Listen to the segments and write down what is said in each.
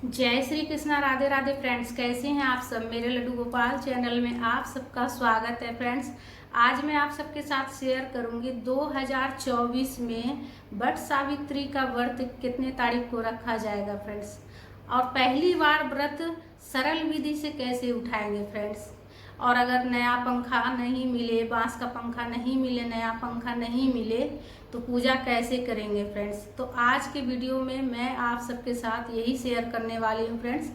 जय श्री कृष्णा। राधे राधे फ्रेंड्स, कैसे हैं आप सब। मेरे लड्डू गोपाल चैनल में आप सबका स्वागत है फ्रेंड्स। आज मैं आप सबके साथ शेयर करूंगी 2024 में वट सावित्री का व्रत कितने तारीख को रखा जाएगा फ्रेंड्स, और पहली बार व्रत सरल विधि से कैसे उठाएंगे फ्रेंड्स। और अगर नया पंखा नहीं मिले, बांस का पंखा नहीं मिले, नया पंखा नहीं मिले तो पूजा कैसे करेंगे फ्रेंड्स। तो आज के वीडियो में मैं आप सबके साथ यही शेयर करने वाली हूँ फ्रेंड्स।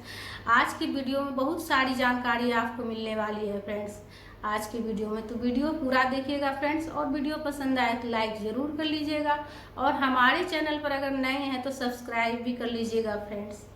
आज की वीडियो में बहुत सारी जानकारी आपको मिलने वाली है फ्रेंड्स आज के वीडियो में। तो वीडियो पूरा देखिएगा फ्रेंड्स, और वीडियो पसंद आए तो लाइक ज़रूर कर लीजिएगा, और हमारे चैनल पर अगर नए हैं तो सब्सक्राइब भी कर लीजिएगा फ्रेंड्स।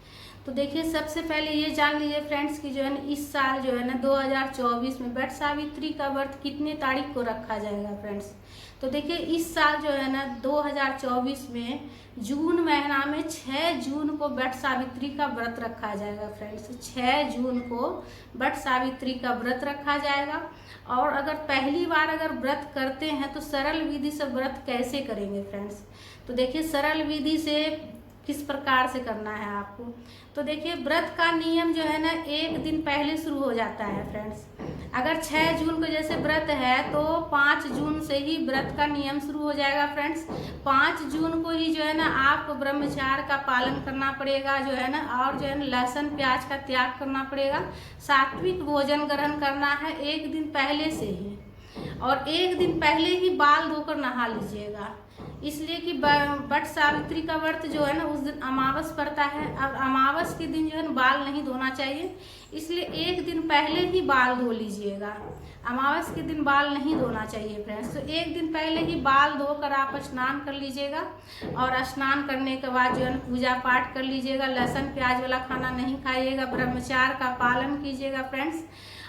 तो देखिए, सबसे पहले ये जान लीजिए फ्रेंड्स कि जो है ना इस साल जो है ना 2024 में वट सावित्री का व्रत कितने तारीख को रखा जाएगा फ्रेंड्स। तो देखिए, इस साल जो है ना 2024 में जून महीना में 6 जून को वट सावित्री का व्रत रखा जाएगा फ्रेंड्स। 6 जून को वट सावित्री का व्रत रखा जाएगा। और अगर पहली बार अगर व्रत करते हैं तो सरल विधि से व्रत कैसे करेंगे फ्रेंड्स। तो देखिए, सरल विधि से किस प्रकार से करना है आपको। तो देखिए, व्रत का नियम जो है ना एक दिन पहले शुरू हो जाता है फ्रेंड्स। अगर 6 जून को जैसे व्रत है तो 5 जून से ही व्रत का नियम शुरू हो जाएगा फ्रेंड्स। 5 जून को ही जो है ना आपको ब्रह्मचार्य का पालन करना पड़ेगा जो है ना, और जो है ना लहसुन प्याज का त्याग करना पड़ेगा। सात्विक भोजन ग्रहण करना है एक दिन पहले से ही, और एक दिन पहले ही बाल धोकर नहा लीजिएगा, इसलिए कि वट सावित्री का व्रत जो है ना उस दिन अमावस पड़ता है। अब अमावस के दिन जो है ना बाल नहीं धोना चाहिए, इसलिए एक दिन पहले ही बाल धो लीजिएगा। अमावस के दिन बाल नहीं धोना चाहिए फ्रेंड्स। तो एक दिन पहले ही बाल धोकर आप स्नान कर लीजिएगा, और स्नान करने के बाद जो है ना पूजा पाठ कर लीजिएगा। लहसुन प्याज वाला खाना नहीं खाइएगा, ब्रह्मचार्य का पालन कीजिएगा फ्रेंड्स।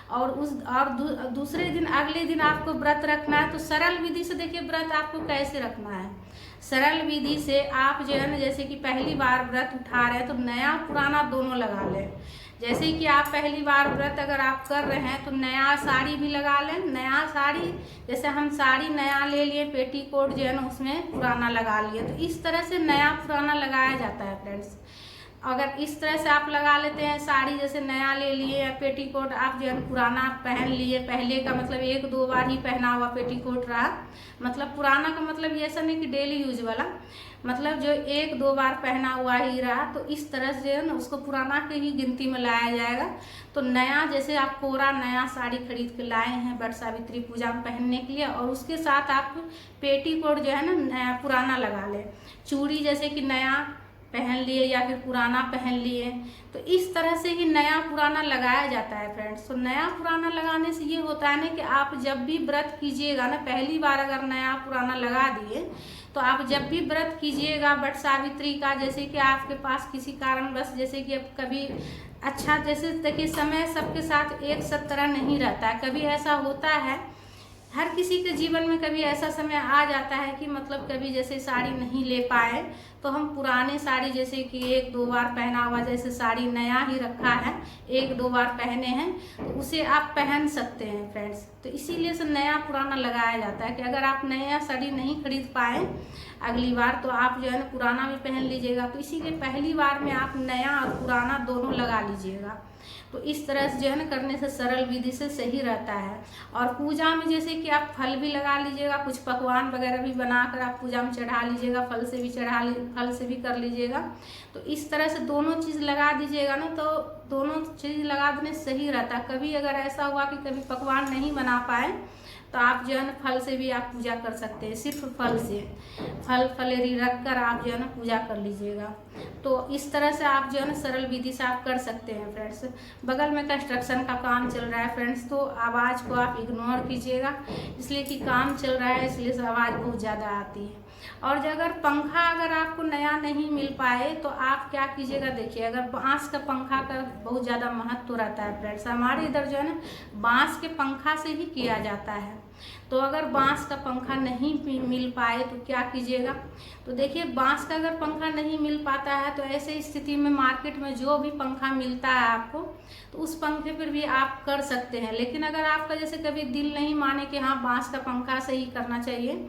और दूसरे दिन अगले दिन आपको व्रत रखना है। तो सरल विधि से देखिए व्रत आपको कैसे रखना है। सरल विधि से आप जो है ना, जैसे कि पहली बार व्रत उठा रहे हैं तो नया पुराना दोनों लगा लें। जैसे कि आप पहली बार व्रत अगर आप कर रहे हैं तो नया साड़ी भी लगा लें। नया साड़ी, जैसे हम साड़ी नया ले लिए, पेटीकोट जो है ना उसमें पुराना लगा लिए। तो इस तरह से नया पुराना लगाया जाता है फ्रेंड्स। अगर इस तरह से आप लगा लेते हैं, साड़ी जैसे नया ले लिए या पेटीकोट आप जो है पुराना पहन लिए, पहले का मतलब 1-2 बार ही पहना हुआ पेटीकोट रहा, मतलब पुराना का मतलब ये ऐसा नहीं कि डेली यूज वाला, मतलब जो 1-2 बार पहना हुआ ही रहा, तो इस तरह से है ना उसको पुराना के ही गिनती में लाया जाएगा। तो नया, जैसे आप कोरा नया साड़ी खरीद के लाए हैं वट सावित्री पूजा में पहनने के लिए, और उसके साथ आप पेटीकोट जो है ना नया पुराना लगा लें। चूड़ी जैसे कि नया पहन लिए या फिर पुराना पहन लिए, तो इस तरह से ही नया पुराना लगाया जाता है फ्रेंड्स। तो नया पुराना लगाने से ये होता है ना कि आप जब भी व्रत कीजिएगा ना, पहली बार अगर नया पुराना लगा दिए तो आप जब भी व्रत कीजिएगा वट सावित्री का, जैसे कि आपके पास किसी कारणवश, जैसे कि अब कभी अच्छा, जैसे देखिए समय सबके साथ एक सब तरह नहीं रहता है। कभी ऐसा होता है, हर किसी के जीवन में कभी ऐसा समय आ जाता है कि मतलब कभी जैसे साड़ी नहीं ले पाए तो हम पुराने साड़ी, जैसे कि 1-2 बार पहना हुआ, जैसे साड़ी नया ही रखा है 1-2 बार पहने हैं, तो उसे आप पहन सकते हैं फ्रेंड्स। तो इसीलिए से नया पुराना लगाया जाता है कि अगर आप नया साड़ी नहीं खरीद पाए अगली बार तो आप जो है ना पुराना भी पहन लीजिएगा। तो इसीलिए पहली बार में आप नया और पुराना दोनों लगा लीजिएगा। तो इस तरह से जो है ना करने से सरल विधि से सही रहता है। और पूजा में जैसे कि आप फल भी लगा लीजिएगा, कुछ पकवान वगैरह भी बनाकर आप पूजा में चढ़ा लीजिएगा, फल से भी कर लीजिएगा। तो इस तरह से दोनों चीज़ लगा दीजिएगा ना, तो दोनों चीज़ लगा देने सही रहता है। कभी अगर ऐसा हुआ कि कभी पकवान नहीं बना पाए तो आप जो है ना फल से भी आप पूजा कर सकते हैं। सिर्फ फल से, फल फलेरी रख कर आप जो है ना पूजा कर लीजिएगा। तो इस तरह से आप जो है ना सरल विधि से आप कर सकते हैं फ्रेंड्स। बगल में कंस्ट्रक्शन का काम चल रहा है फ्रेंड्स, तो आवाज़ को आप इग्नोर कीजिएगा, इसलिए कि काम चल रहा है, इसलिए आवाज़ बहुत ज़्यादा आती है। और जो अगर पंखा अगर आपको नया नहीं मिल पाए तो आप क्या कीजिएगा, देखिए अगर बांस का पंखा का बहुत ज़्यादा महत्व रहता है फ्रेंड्स। हमारे इधर जो है ना बांस के पंखा से ही किया जाता है। तो अगर बांस का पंखा नहीं मिल पाए तो क्या कीजिएगा। तो देखिए, बांस का अगर पंखा नहीं मिल पाता है तो ऐसे स्थिति में मार्केट में जो भी पंखा मिलता है आपको, तो उस पंखे पर भी आप कर सकते हैं। लेकिन अगर आपका जैसे कभी दिल नहीं माने कि हाँ बांस का पंखा से ही करना चाहिए,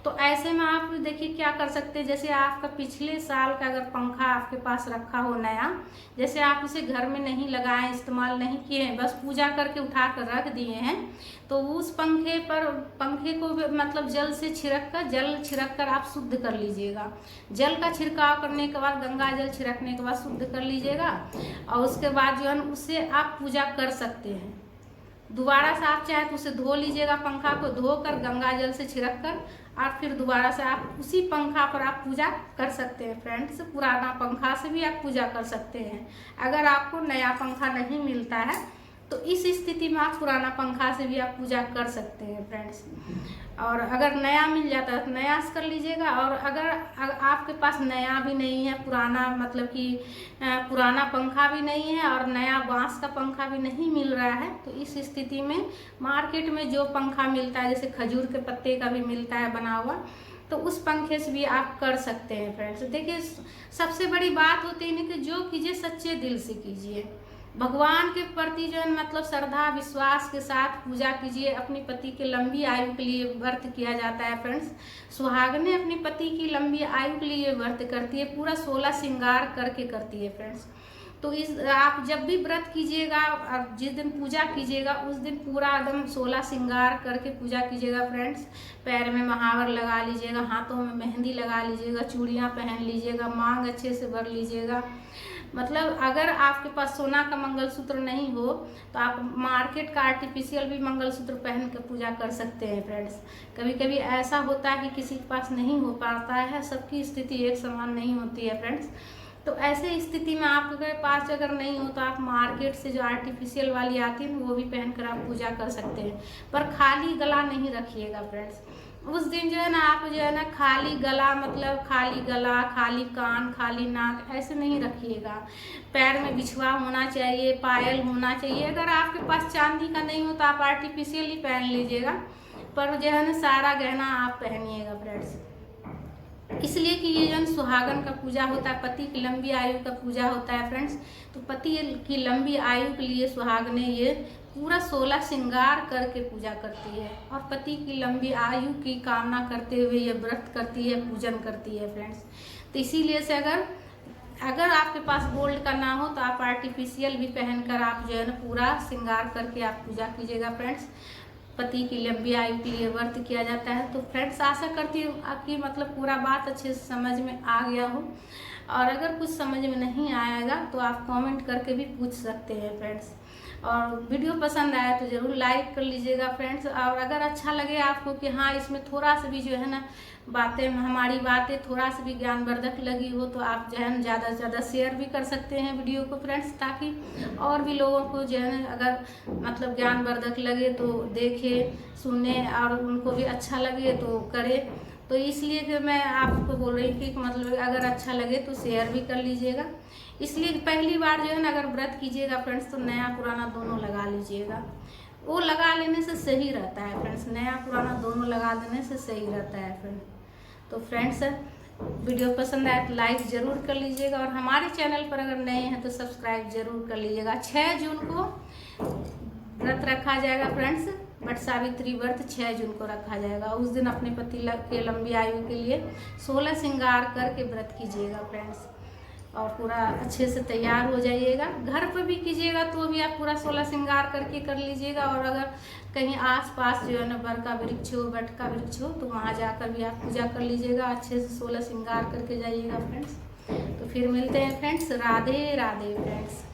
तो ऐसे में आप देखिए क्या कर सकते हैं। जैसे आपका पिछले साल का अगर पंखा आपके पास रखा हो नया, जैसे आप उसे घर में नहीं लगाए, इस्तेमाल नहीं किए हैं, बस पूजा करके उठा कर रख दिए हैं, तो उस पंखे को मतलब जल छिड़क कर आप शुद्ध कर लीजिएगा। जल का छिड़काव करने के बाद, गंगा जल छिड़कने के बाद शुद्ध कर लीजिएगा, और उसके बाद जो है उससे आप पूजा कर सकते हैं। दोबारा से आप चाहे तो उसे धो लीजिएगा, पंखा को धोकर गंगा जल से छिड़क कर, और फिर दोबारा से आप उसी पंखा पर आप पूजा कर सकते हैं फ्रेंड्स। पुराना पंखा से भी आप पूजा कर सकते हैं। अगर आपको नया पंखा नहीं मिलता है तो इस स्थिति में आप पुराना पंखा से भी आप पूजा कर सकते हैं फ्रेंड्स। और अगर नया मिल जाता है तो नया से कर लीजिएगा। और अगर आपके पास नया भी नहीं है, पुराना मतलब कि पुराना पंखा भी नहीं है और नया बांस का पंखा भी नहीं मिल रहा है, तो इस स्थिति में मार्केट में जो पंखा मिलता है, जैसे खजूर के पत्ते का भी मिलता है बना हुआ, तो उस पंखे से भी आप कर सकते हैं फ्रेंड्स। देखिए, सबसे बड़ी बात होती है कि जो कीजिए सच्चे दिल से कीजिए, भगवान के प्रति जो है मतलब श्रद्धा विश्वास के साथ पूजा कीजिए। अपने पति के लंबी आयु के लिए व्रत किया जाता है फ्रेंड्स। सुहागने अपने पति की लंबी आयु के लिए व्रत करती है, पूरा 16 श्रृंगार करके करती है फ्रेंड्स। तो इस आप जब भी व्रत कीजिएगा और जिस दिन पूजा कीजिएगा उस दिन पूरा एकदम 16 श्रृंगार करके पूजा कीजिएगा फ्रेंड्स। पैर में महावर लगा लीजिएगा, हाथों में मेहंदी लगा लीजिएगा, चूड़ियाँ पहन लीजिएगा, मांग अच्छे से भर लीजिएगा। मतलब अगर आपके पास सोना का मंगलसूत्र नहीं हो तो आप मार्केट का आर्टिफिशियल भी मंगलसूत्र पहन कर पूजा कर सकते हैं फ्रेंड्स। कभी कभी ऐसा होता है कि किसी के पास नहीं हो पाता है, सबकी स्थिति एक समान नहीं होती है फ्रेंड्स। तो ऐसे स्थिति में आपके पास अगर नहीं हो तो आप मार्केट से जो आर्टिफिशियल वाली आती है वो भी पहनकर आप पूजा कर सकते हैं। पर खाली गला नहीं रखिएगा फ्रेंड्स। उस दिन जो है ना आप जो है ना खाली गला मतलब खाली गला, खाली कान, खाली नाक ऐसे नहीं रखिएगा। पैर में बिछुआ होना चाहिए, पायल होना चाहिए। अगर आपके पास चांदी का नहीं हो तो आप आर्टिफिशियल ही पहन लीजिएगा, पर जो है ना सारा गहना आप पहनिएगा फ्रेंड्स। इसलिए कि ये जो सुहागन का पूजा होता है, पति की लंबी आयु का पूजा होता है फ्रेंड्स। तो पति की लंबी आयु के लिए सुहागने ये पूरा 16 श्रृंगार करके पूजा करती है और पति की लंबी आयु की कामना करते हुए ये व्रत करती है, पूजन करती है फ्रेंड्स। तो इसीलिए से अगर आपके पास गोल्ड का ना हो तो आप आर्टिफिशियल भी पहनकर आप जो है ना पूरा श्रृंगार करके आप पूजा कीजिएगा फ्रेंड्स। पति की लंबी आयु के लिए व्रत किया जाता है। तो फ्रेंड्स आशा करती हूँ आपकी मतलब पूरा बात अच्छे से समझ में आ गया हो, और अगर कुछ समझ में नहीं आएगा तो आप कमेंट करके भी पूछ सकते हैं फ्रेंड्स। और वीडियो पसंद आया तो ज़रूर लाइक कर लीजिएगा फ्रेंड्स। और अगर अच्छा लगे आपको कि हाँ इसमें थोड़ा सा भी जो है ना हमारी बातें थोड़ा सा भी ज्ञानवर्धक लगी हो तो आप जो है ना ज़्यादा से ज़्यादा शेयर भी कर सकते हैं वीडियो को फ्रेंड्स, ताकि और भी लोगों को जो है ना अगर मतलब ज्ञानवर्धक लगे तो देखे सुने और उनको भी अच्छा लगे तो करे। तो इसलिए कि मैं आपको बोल रही थी कि मतलब अगर अच्छा लगे तो शेयर भी कर लीजिएगा। इसलिए पहली बार जो है ना अगर व्रत कीजिएगा फ्रेंड्स तो नया पुराना दोनों लगा लीजिएगा। वो लगा लेने से सही रहता है फ्रेंड्स, नया पुराना दोनों लगा देने से सही रहता है फ्रेंड्स। तो फ्रेंड्स वीडियो पसंद आए तो लाइक ज़रूर कर लीजिएगा, और हमारे चैनल पर अगर नए हैं तो सब्सक्राइब ज़रूर कर लीजिएगा। 6 जून को व्रत रखा जाएगा फ्रेंड्स, बट सावित्री व्रत 6 जून को रखा जाएगा। उस दिन अपने पति के लंबी आयु के लिए 16 श्रृंगार करके व्रत कीजिएगा फ्रेंड्स, और पूरा अच्छे से तैयार हो जाइएगा। घर पर भी कीजिएगा तो भी आप पूरा 16 श्रृंगार करके कर लीजिएगा। और अगर कहीं आसपास जो है ना बर का वृक्ष हो, बट का वृक्ष हो, तो वहाँ जाकर भी आप पूजा कर लीजिएगा। अच्छे से 16 श्रृंगार करके जाइएगा फ्रेंड्स। तो फिर मिलते हैं फ्रेंड्स। राधे राधे फ्रेंड्स।